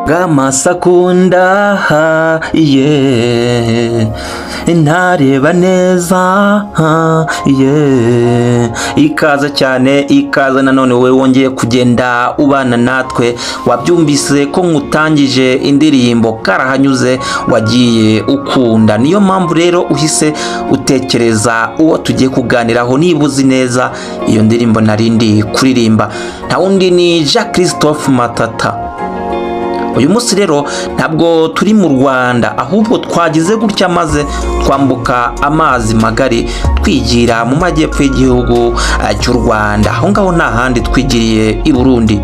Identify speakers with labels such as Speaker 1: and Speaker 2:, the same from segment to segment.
Speaker 1: bw'amasakunda ntareba neza ikaze cyane, ikaze nanone wowe wongeye kugenda ubana natwe. Wabyumvise ko nkutangije indirimbo karahanyuze wagiye ukunda, niyo mpamvu rero uhise utekereza uwo tugiye kuganiraho. Niba uzi neza iyo ndirimbo narindi kuririmba, nta wundi ni Jean Christophe Matata. Uyu munsi rero ntabwo turi mu Rwanda, ahubwo twagize gutya maze twambuka amazi magari twigira mu majyepfo y'igihugu cy'u Rwanda. Aho ngaho nta handi twigiriye i Burundi,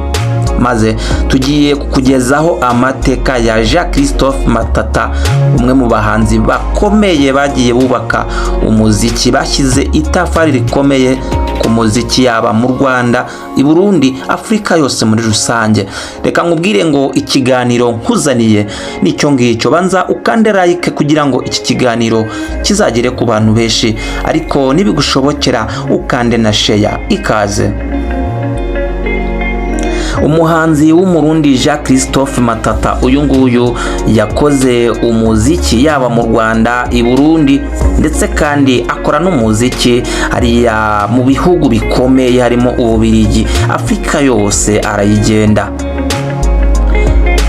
Speaker 1: maze tugiye kukugezaho amateka ya Jean Christophe Matata, umwe mu bahanzi bakomeye bagiye bubaka umuziki, bashyize itafari rikomeye ku muziki, yaba mu Rwanda, i Burundi, Afrika yose muri rusange. Reka nkubwire ngo ikiganiro nkuzaniye nicyo ngicyo, banza ukande like kugira ngo iki kiganiro kizagere ku bantu benshi, ariko nibigushobokera ukande na share. Ikaze. Umuhanzi w'umurundi Jean Christophe Matata, uyu nguyu yakoze umuziki yaba mu Rwanda, i Burundi, ndetse kandi akora n'umuziki hariya mu bihugu bikomeye harimo Ububiligi, Afrika yose arayigenda.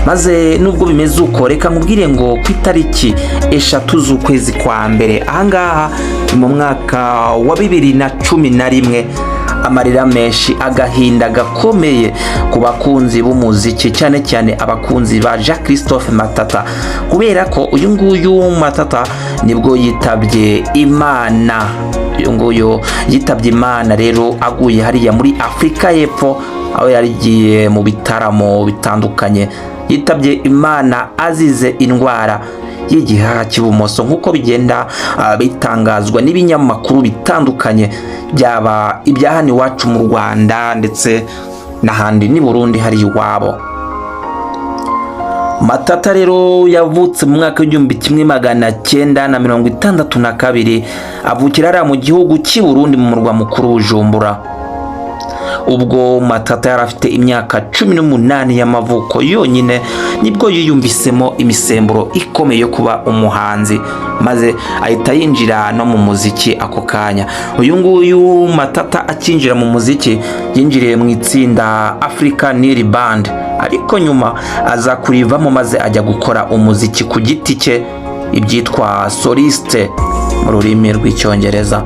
Speaker 1: Maze nubwo bimeze uko, reka nkubwire ngo ku itariki 3 z'ukwezi kwa mbere, ahangaha mu mwaka wa 2011, amarira menshi, agahinda gakomeye ku bakunzi b'umuziki, cyane cyane abakunzi ba Jean Christophe Matata, kubera ko uyu nguyu Matata nibwo yitabye Imana. Uyu nguyu yitabye Imana rero aguye hariya muri Afrika y'Epfo, aho yarigiye mu bitaramo bitandukanye. Yitabye Imana azize indwara y'igihaha cy'ibumoso, nk'uko bigenda bitangazwa n'ibinyamakuru bitandukanye, byaba ibya hano iwacu mu Rwanda ndetse n'ahandi ni Burundi hari iwabo. Matata rero yavutse mu mwaka w'1962, avukira hariya mu gihugu cy'i Burundi mu murwa mukuru Bujumbura. Ubwo Matata yari afite imyaka 18 y'amavuko yonyine, nibwo yiyumvisemo imisemburo ikomeye yo kuba umuhanzi, maze ahita yinjira no mu muziki ako kanya. Uyu nguyu Matata akinjira mu muziki yinjiriye mu itsinda African Nil Band, ariko nyuma aza kurivamo maze ajya gukora umuziki ku giti cye, ibyitwa soliste mu rurimi rw'icyongereza.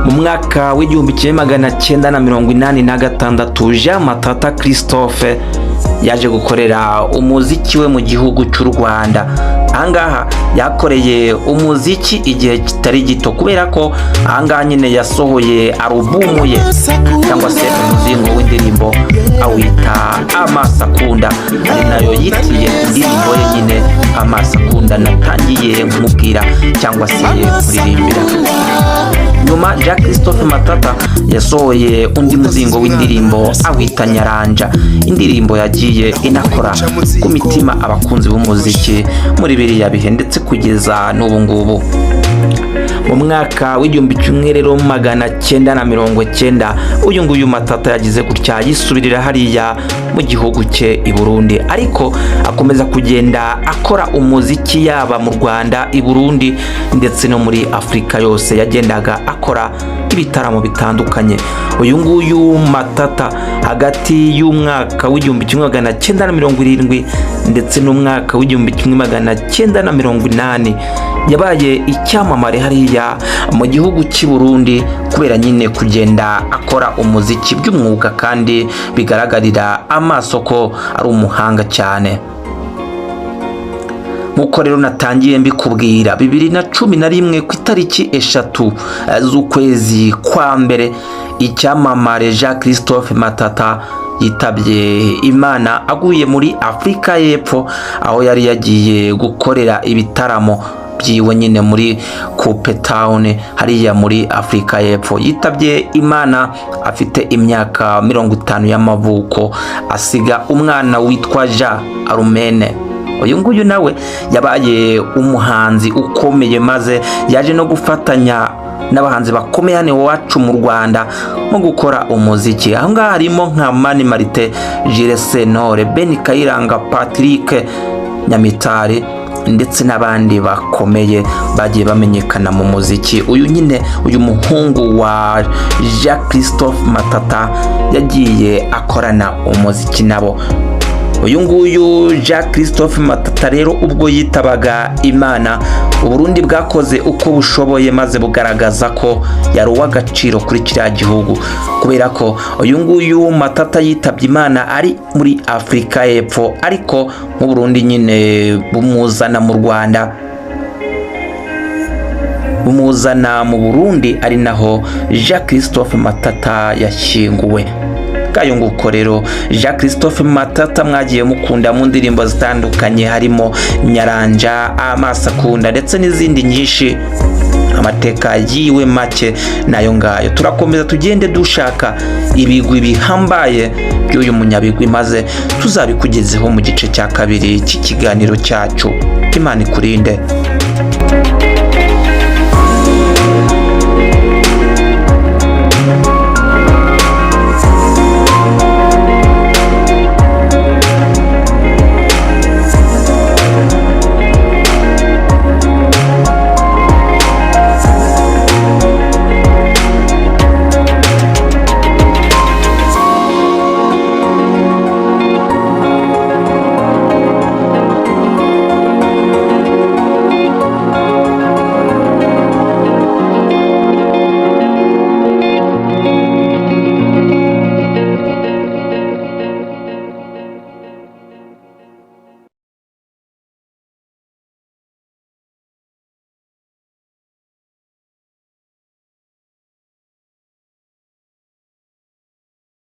Speaker 1: Mu mwaka w'1986, Jean Matata Christophe yaje gukorera umuziki we mu gihugu cy'u Rwanda. Ahangaha yakoreye umuziki igihe kitari gito, kubera ko ahangaha nyine yasohoye alubumu ye cyangwa se umuzingo w'indirimbo awita Amasakunda, ari nayo yitiye indirimbo ye nyine Amasakunda natangiye nkubwira cyangwa se kuririmbira. Nyuma Jean Christophe Matata yasohoye undi muzingo w'indirimbo awita Nyaranja, indirimbo yagiye inakora ku mitima abakunzi b'umuziki muri biriya bihe ndetse kugeza n'ubu ngubu. Mu mwaka w'1990, uyu nguyu Matata yagize gutya yisubirira hariya mu gihugu cye i Burundi, ariko akomeza kugenda akora umuziki yaba mu Rwanda, i Burundi, ndetse no muri Afrika yose. Yagendaga akora ibitaramo bitandukanye. Uyu nguyu Matata hagati y'umwaka w'1970 ndetse n'umwaka w'1980 yabaye icyamamare hariya mu gihugu cy'i Burundi, kubera nyine kugenda akora umuziki by'umwuga kandi bigaragarira amaso ko ari umuhanga cyane. Nkuko rero natangiye mbikubwira, 2011 ku itariki 3 z'ukwezi kwa mbere, icyamamare Jean Christophe Matata yitabye Imana aguye muri Afrika y'Epfo, aho yari yagiye gukorera ibitaramo byiwe nyine muri Cape Town hariya muri Afrika y'Epfo. Yitabye Imana afite imyaka 50 y'amavuko, asiga umwana witwa Jean Arumene. Uyu nguyu nawe yabaye umuhanzi ukomeye, maze yaje no gufatanya n'abahanzi bakomeye hano iwacu mu Rwanda mu gukora umuziki. Aho ngaho harimo nka Mani Martin, Jules Sentore, Ben Kayiranga, Patrick Nyamitari ndetse n'abandi bakomeye bagiye bamenyekana mu muziki. Uyu muhungu wa Jacques Christophe Matata yagiye akorana umuziki nabo. Uyu nguyu Jacques Christophe Matata rero ubwo yitabaga Imana, Uburundi bwakoze uko bushoboye maze bugaragaza ko yari uw'agaciro kuri kiriya gihugu, kubera ko uyu nguyu Matata yitabye Imana ari muri Afurika y'Epfo, ariko mu Burundi nyine bumuzana mu Rwanda, bumuzana mu Burundi, ari naho Jacques Christophe Matata yashyinguwe. Kayo nguko rero Jacques Christophe Matata mwagiye mukunda mu ndirimbo zitandukanye, harimo Nyaranja, Amaso Akunda ndetse n'izindi nyinshi. Amateka yiwe make nayo ngayo. Turakomeza tugende dushaka ibigwi bihambaye by'uyu munyabigwi, maze tuzabikugezeho mu gice cya kabiri cy'ikiganiro cyacu. Imana ikurinde.